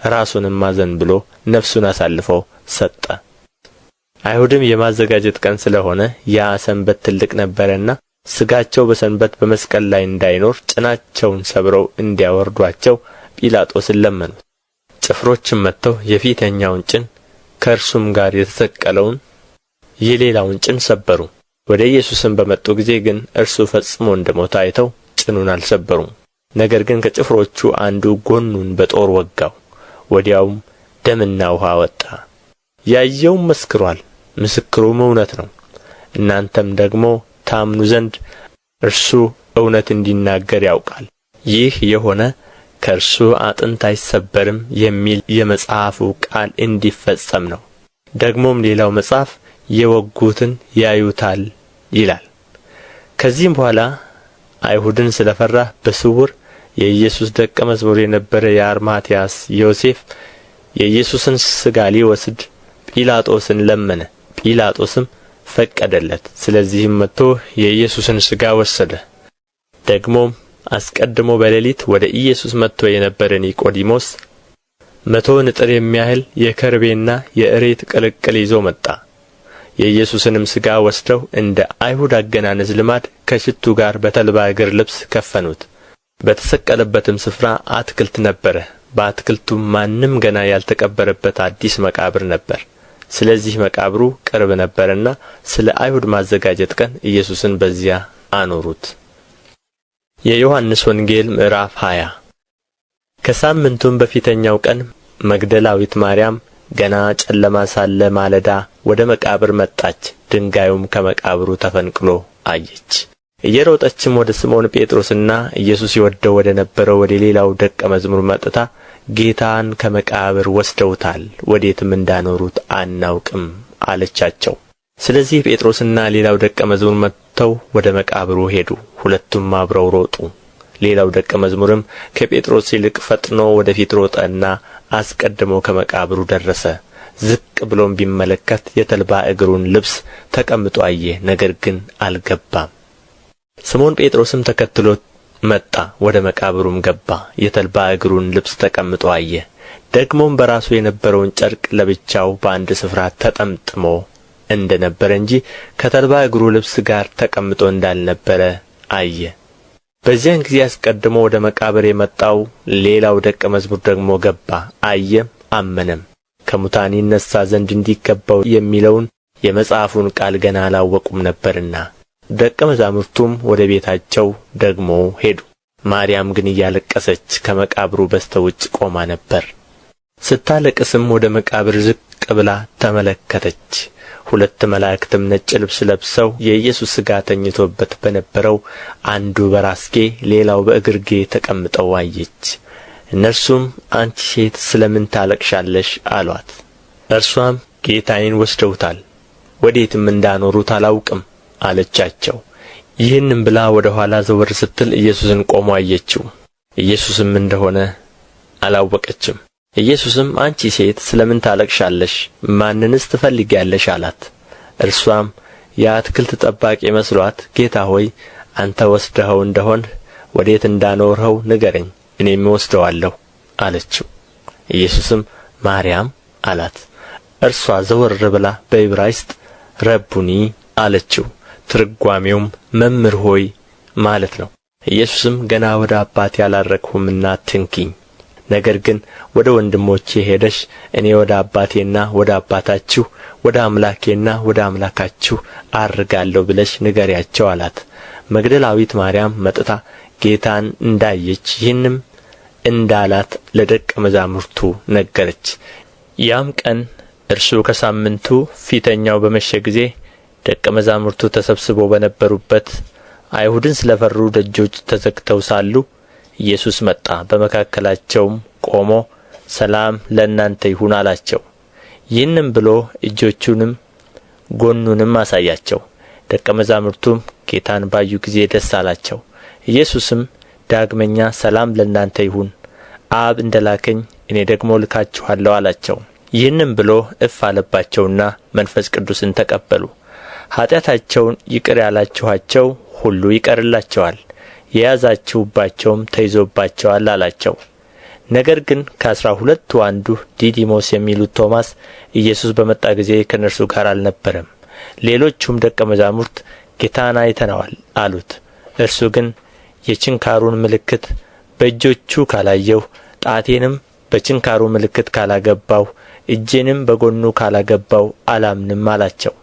ራሱንም አዘንብሎ ነፍሱን አሳልፎ ሰጠ። አይሁድም የማዘጋጀት ቀን ስለሆነ ያ ሰንበት ትልቅ ነበረና ሥጋቸው በሰንበት በመስቀል ላይ እንዳይኖር ጭናቸውን ሰብረው እንዲያወርዷቸው ጲላጦስን ለመኑት። ጭፍሮችም መጥተው የፊተኛውን ጭን ከእርሱም ጋር የተሰቀለውን የሌላውን ጭን ሰበሩ። ወደ ኢየሱስም በመጡ ጊዜ ግን እርሱ ፈጽሞ እንደ ሞተ አይተው ጭኑን አልሰበሩም። ነገር ግን ከጭፍሮቹ አንዱ ጎኑን በጦር ወጋው። ወዲያውም ደምና ውኃ ወጣ። ያየውም መስክሮአል፣ ምስክሩም እውነት ነው። እናንተም ደግሞ ታምኑ ዘንድ እርሱ እውነት እንዲናገር ያውቃል። ይህ የሆነ ከእርሱ አጥንት አይሰበርም የሚል የመጽሐፉ ቃል እንዲፈጸም ነው። ደግሞም ሌላው መጽሐፍ የወጉትን ያዩታል ይላል። ከዚህም በኋላ አይሁድን ስለ ፈራ በስውር የኢየሱስ ደቀ መዝሙር የነበረ የአርማትያስ ዮሴፍ የኢየሱስን ሥጋ ሊወስድ ጲላጦስን ለመነ። ጲላጦስም ፈቀደለት። ስለዚህም መጥቶ የኢየሱስን ሥጋ ወሰደ። ደግሞም አስቀድሞ በሌሊት ወደ ኢየሱስ መጥቶ የነበረ ኒቆዲሞስ 100 ንጥር የሚያህል የከርቤና የእሬት ቅልቅል ይዞ መጣ። የኢየሱስንም ሥጋ ወስደው እንደ አይሁድ አገናነዝ ልማድ ከሽቱ ጋር በተልባ እግር ልብስ ከፈኑት። በተሰቀለበትም ስፍራ አትክልት ነበረ። በአትክልቱም ማንም ገና ያልተቀበረበት አዲስ መቃብር ነበር። ስለዚህ መቃብሩ ቅርብ ነበርና ስለ አይሁድ ማዘጋጀት ቀን ኢየሱስን በዚያ አኖሩት። የዮሐንስ ወንጌል ምዕራፍ 20 ከሳምንቱም በፊተኛው ቀን መግደላዊት ማርያም ገና ጨለማ ሳለ ማለዳ ወደ መቃብር መጣች። ድንጋዩም ከመቃብሩ ተፈንቅሎ አየች። እየሮጠችም ወደ ስምዖን ጴጥሮስና ኢየሱስ ይወደው ወደ ነበረው ወደ ሌላው ደቀ መዝሙር መጥታ ጌታን ከመቃብር ወስደውታል፣ ወዴትም እንዳኖሩት አናውቅም አለቻቸው። ስለዚህ ጴጥሮስና ሌላው ደቀ መዝሙር መጥተው ወደ መቃብሩ ሄዱ። ሁለቱም አብረው ሮጡ። ሌላው ደቀ መዝሙርም ከጴጥሮስ ይልቅ ፈጥኖ ወደ ፊት ሮጠና አስቀድሞ ከመቃብሩ ደረሰ። ዝቅ ብሎም ቢመለከት የተልባ እግሩን ልብስ ተቀምጦ አየ፣ ነገር ግን አልገባም። ስምዖን ጴጥሮስም ተከትሎት መጣ፣ ወደ መቃብሩም ገባ፣ የተልባ እግሩን ልብስ ተቀምጦ አየ። ደግሞም በራሱ የነበረውን ጨርቅ ለብቻው በአንድ ስፍራ ተጠምጥሞ እንደ ነበረ እንጂ ከተልባ እግሩ ልብስ ጋር ተቀምጦ እንዳልነበረ አየ። በዚያን ጊዜ አስቀድሞ ወደ መቃብር የመጣው ሌላው ደቀ መዝሙር ደግሞ ገባ፣ አየም፣ አመነም። ከሙታን ይነሣ ዘንድ እንዲገባው የሚለውን የመጽሐፉን ቃል ገና አላወቁም ነበርና። ደቀ መዛሙርቱም ወደ ቤታቸው ደግሞ ሄዱ። ማርያም ግን እያለቀሰች ከመቃብሩ በስተ ውጭ ቆማ ነበር። ስታለቅስም ወደ መቃብር ዝቅ ብላ ተመለከተች። ሁለት መላእክትም ነጭ ልብስ ለብሰው የኢየሱስ ሥጋ ተኝቶበት በነበረው አንዱ በራስጌ ሌላው በእግርጌ ተቀምጠው አየች። እነርሱም አንቺ ሴት ስለ ምን ታለቅሻለሽ አሏት። እርሷም ጌታዬን ወስደውታል፣ ወዴትም እንዳኖሩት አላውቅም አለቻቸው። ይህንም ብላ ወደ ኋላ ዘወር ስትል ኢየሱስን ቆሞ አየችው። ኢየሱስም እንደሆነ አላወቀችም። ኢየሱስም አንቺ ሴት ስለ ምን ታለቅሻለሽ? ማንንስ ትፈልጊያለሽ አላት። እርሷም የአትክልት ጠባቂ መስሎአት ጌታ ሆይ አንተ ወስደኸው እንደሆንህ ወዴት እንዳኖርኸው ንገረኝ፣ እኔም እወስደዋለሁ አለችው። ኢየሱስም ማርያም አላት። እርሷ ዘወር ብላ በዕብራይስጥ ረቡኒ አለችው። ትርጓሜውም መምህር ሆይ ማለት ነው። ኢየሱስም ገና ወደ አባቴ አላረግሁምና አትንኪኝ፣ ነገር ግን ወደ ወንድሞቼ ሄደሽ እኔ ወደ አባቴና ወደ አባታችሁ ወደ አምላኬና ወደ አምላካችሁ አርጋለሁ ብለሽ ንገሪያቸው አላት። መግደላዊት ማርያም መጥታ ጌታን እንዳየች ይህንም እንዳላት ለደቀ መዛሙርቱ ነገረች። ያም ቀን እርሱ ከሳምንቱ ፊተኛው በመሸ ጊዜ ደቀ መዛሙርቱ ተሰብስበው በነበሩበት አይሁድን ስለ ፈሩ ደጆች ተዘግተው ሳሉ ኢየሱስ መጣ፣ በመካከላቸውም ቆሞ ሰላም ለእናንተ ይሁን አላቸው። ይህንም ብሎ እጆቹንም ጎኑንም አሳያቸው። ደቀ መዛሙርቱም ጌታን ባዩ ጊዜ ደስ አላቸው። ኢየሱስም ዳግመኛ ሰላም ለእናንተ ይሁን፣ አብ እንደ ላከኝ እኔ ደግሞ ልካችኋለሁ አላቸው። ይህንም ብሎ እፍ አለባቸውና መንፈስ ቅዱስን ተቀበሉ። ኃጢአታቸውን ይቅር ያላችኋቸው ሁሉ ይቀርላቸዋል፣ የያዛችሁባቸውም ተይዞባቸዋል አላቸው። ነገር ግን ከ12ቱ አንዱ ዲዲሞስ የሚሉት ቶማስ ኢየሱስ በመጣ ጊዜ ከእነርሱ ጋር አልነበረም። ሌሎቹም ደቀ መዛሙርት ጌታን አይተነዋል አሉት። እርሱ ግን የችንካሩን ምልክት በእጆቹ ካላየሁ፣ ጣቴንም በችንካሩ ምልክት ካላገባሁ፣ እጄንም በጎኑ ካላገባሁ አላምንም አላቸው።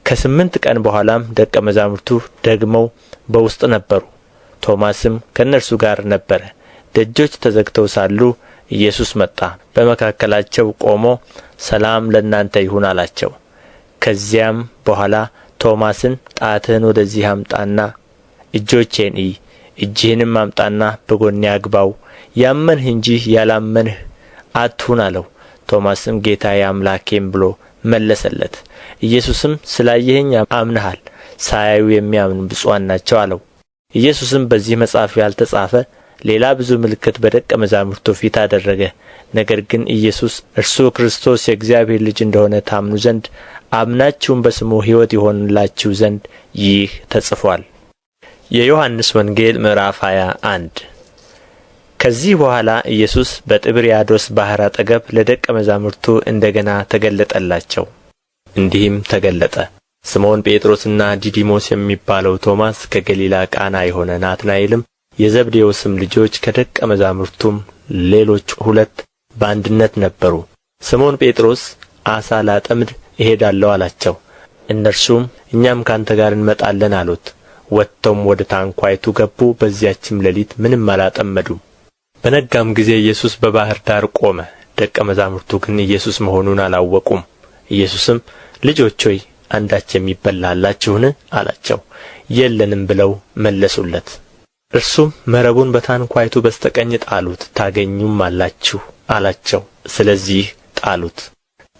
ከ8 ቀን በኋላም ደቀ መዛሙርቱ ደግመው በውስጥ ነበሩ። ቶማስም ከእነርሱ ጋር ነበረ። ደጆች ተዘግተው ሳሉ ኢየሱስ መጣ፣ በመካከላቸው ቆሞ ሰላም ለእናንተ ይሁን አላቸው። ከዚያም በኋላ ቶማስን ጣትህን ወደዚህ አምጣና እጆቼን እይ፣ እጅህንም አምጣና በጎኔ አግባው፣ ያመንህ እንጂ ያላመንህ አትሁን አለው። ቶማስም ጌታዬ አምላኬም ብሎ መለሰለት። ኢየሱስም ስላየኸኝ አምነሃል፣ ሳያዩ የሚያምኑ ብፁዓን ናቸው አለው። ኢየሱስም በዚህ መጽሐፍ ያልተጻፈ ሌላ ብዙ ምልክት በደቀ መዛሙርቱ ፊት አደረገ። ነገር ግን ኢየሱስ እርሱ ክርስቶስ የእግዚአብሔር ልጅ እንደሆነ ታምኑ ዘንድ አምናችሁም በስሙ ሕይወት ይሆንላችሁ ዘንድ ይህ ተጽፎአል። የዮሐንስ ወንጌል ምዕራፍ 21 ከዚህ በኋላ ኢየሱስ በጥብርያዶስ ባሕር አጠገብ ለደቀ መዛሙርቱ እንደገና ተገለጠላቸው። እንዲህም ተገለጠ። ስምዖን ጴጥሮስና ዲዲሞስ የሚባለው ቶማስ፣ ከገሊላ ቃና የሆነ ናትናኤልም፣ የዘብዴዎስም ልጆች ከደቀ መዛሙርቱም ሌሎች 2 በአንድነት ነበሩ። ስምዖን ጴጥሮስ ዓሣ ላጠምድ እሄዳለሁ አላቸው። እነርሱም እኛም ካንተ ጋር እንመጣለን አሉት። ወጥተውም ወደ ታንኳይቱ ገቡ። በዚያችም ሌሊት ምንም አላጠመዱም። በነጋም ጊዜ ኢየሱስ በባሕር ዳር ቆመ። ደቀ መዛሙርቱ ግን ኢየሱስ መሆኑን አላወቁም። ኢየሱስም ልጆች ሆይ አንዳች የሚበላ አላችሁን አላቸው። የለንም ብለው መለሱለት። እርሱም መረቡን በታንኳይቱ በስተቀኝ ጣሉት ታገኙም አላችሁ አላቸው። ስለዚህ ጣሉት።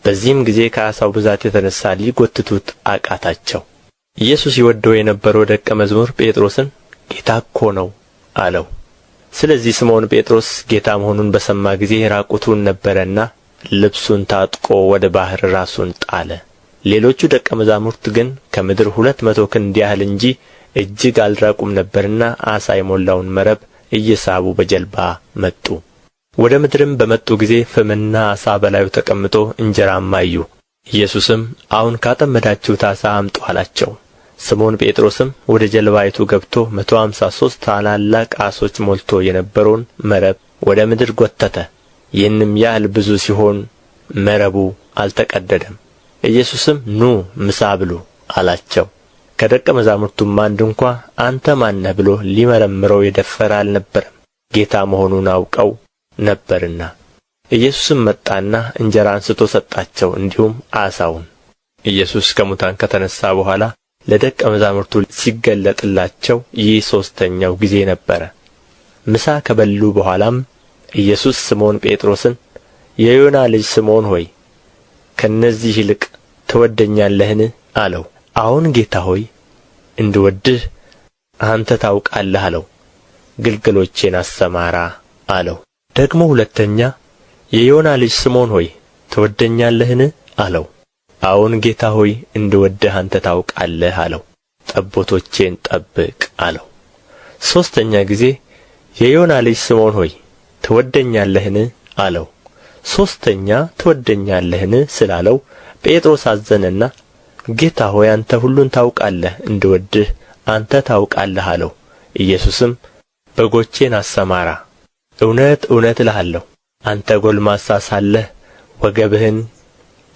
በዚህም ጊዜ ከዓሣው ብዛት የተነሣ ሊጐትቱት አቃታቸው። ኢየሱስ ይወደው የነበረው ደቀ መዝሙር ጴጥሮስን ጌታ እኮ ነው አለው። ስለዚህ ስምዖን ጴጥሮስ ጌታ መሆኑን በሰማ ጊዜ ራቁቱን ነበረና ልብሱን ታጥቆ ወደ ባሕር ራሱን ጣለ። ሌሎቹ ደቀ መዛሙርት ግን ከምድር 200 ክንድ ያህል እንጂ እጅግ አልራቁም ነበርና ዓሣ የሞላውን መረብ እየሳቡ በጀልባ መጡ። ወደ ምድርም በመጡ ጊዜ ፍምና ዓሣ በላዩ ተቀምጦ እንጀራም አዩ። ኢየሱስም አሁን ካጠመዳችሁት ዓሣ አምጡ አላቸው። ስምዖን ጴጥሮስም ወደ ጀልባይቱ ገብቶ 153 ታላላቅ ዓሦች ሞልቶ የነበረውን መረብ ወደ ምድር ጐተተ። ይህንም ያህል ብዙ ሲሆን መረቡ አልተቀደደም። ኢየሱስም ኑ ምሳ ብሉ አላቸው። ከደቀ መዛሙርቱም አንድ እንኳ አንተ ማን ነህ ብሎ ሊመረምረው የደፈረ አልነበረም፣ ጌታ መሆኑን አውቀው ነበርና። ኢየሱስም መጣና እንጀራ አንሥቶ ሰጣቸው፣ እንዲሁም ዓሣውን። ኢየሱስ ከሙታን ከተነሣ በኋላ ለደቀ መዛሙርቱ ሲገለጥላቸው ይህ 3ኛው ጊዜ ነበረ። ምሳ ከበሉ በኋላም ኢየሱስ ስምዖን ጴጥሮስን የዮና ልጅ ስምዖን ሆይ ከእነዚህ ይልቅ ትወደኛለህን አለው። አዎን ጌታ ሆይ እንድወድህ አንተ ታውቃለህ አለው። ግልገሎቼን አሰማራ አለው። ደግሞ ሁለተኛ የዮና ልጅ ስምዖን ሆይ ትወደኛለህን አለው። አዎን ጌታ ሆይ እንድወድህ አንተ ታውቃለህ አለው። ጠቦቶቼን ጠብቅ አለው። 3ኛ ጊዜ የዮና ልጅ ስምዖን ሆይ ትወደኛለህን አለው። 3ኛ ትወደኛለህን ስላለው ጴጥሮስ አዘነና ጌታ ሆይ አንተ ሁሉን ታውቃለህ፣ እንድወድህ አንተ ታውቃለህ አለው። ኢየሱስም በጎቼን አሰማራ፣ እውነት እውነት እልሃለሁ አንተ ጐልማሳ ሳለህ ወገብህን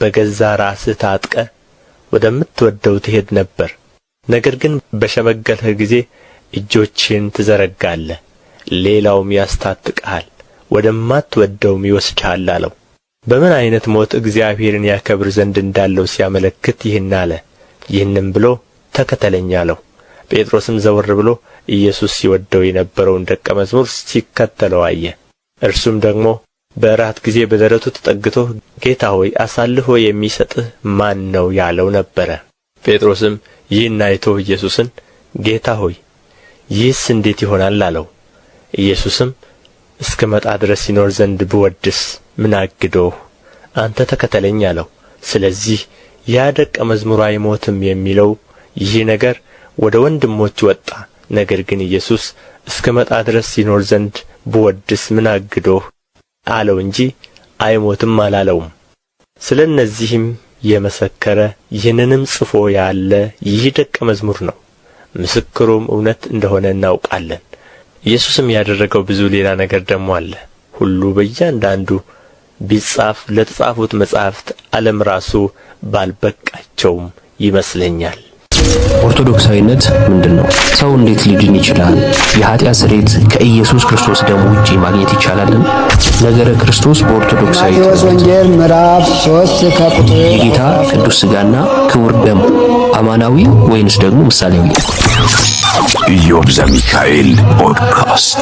በገዛ ራስህ ታጥቀህ ወደምትወደው ትሄድ ነበር። ነገር ግን በሸመገልህ ጊዜ እጆችህን ትዘረጋለህ፣ ሌላውም ያስታጥቅሃል፣ ወደማትወደውም ይወስድሃል አለው። በምን ዓይነት ሞት እግዚአብሔርን ያከብር ዘንድ እንዳለው ሲያመለክት ይህን አለ። ይህንም ብሎ ተከተለኝ አለው። ጴጥሮስም ዘወር ብሎ ኢየሱስ ሲወደው የነበረውን ደቀ መዝሙር ሲከተለው አየ። እርሱም ደግሞ በእራት ጊዜ በደረቱ ተጠግቶ ጌታ ሆይ አሳልፎ የሚሰጥህ ማን ነው ያለው ነበረ። ጴጥሮስም ይህን አይቶ ኢየሱስን ጌታ ሆይ ይህስ እንዴት ይሆናል አለው። ኢየሱስም እስክመጣ ድረስ ይኖር ዘንድ ብወድስ ምን አግዶህ? አንተ ተከተለኝ አለው። ስለዚህ ያ ደቀ መዝሙር አይሞትም የሚለው ይህ ነገር ወደ ወንድሞች ወጣ። ነገር ግን ኢየሱስ እስክመጣ ድረስ ይኖር ዘንድ ብወድስ ምን አግዶህ አለው እንጂ አይሞትም አላለውም። ስለ እነዚህም የመሰከረ ይህንንም ጽፎ ያለ ይህ ደቀ መዝሙር ነው፣ ምስክሩም እውነት እንደሆነ እናውቃለን። ኢየሱስም ያደረገው ብዙ ሌላ ነገር ደግሞ አለ። ሁሉ በእያንዳንዱ ቢጻፍ ለተጻፉት መጻሕፍት ዓለም ራሱ ባልበቃቸውም ይመስለኛል። ኦርቶዶክሳዊነት ምንድን ነው? ሰው እንዴት ሊድን ይችላል? የኃጢአት ስርየት ከኢየሱስ ክርስቶስ ደም ውጪ ማግኘት ይቻላልን? ነገረ ክርስቶስ በኦርቶዶክሳዊ ማቴዎስ ወንጌል ምዕራፍ 3 ከቁጥር የጌታ ቅዱስ ሥጋና ክቡር ደም አማናዊ ወይንስ ደግሞ ምሳሌያዊ? ኢዮብ ዘሚካኤል ፖድካስት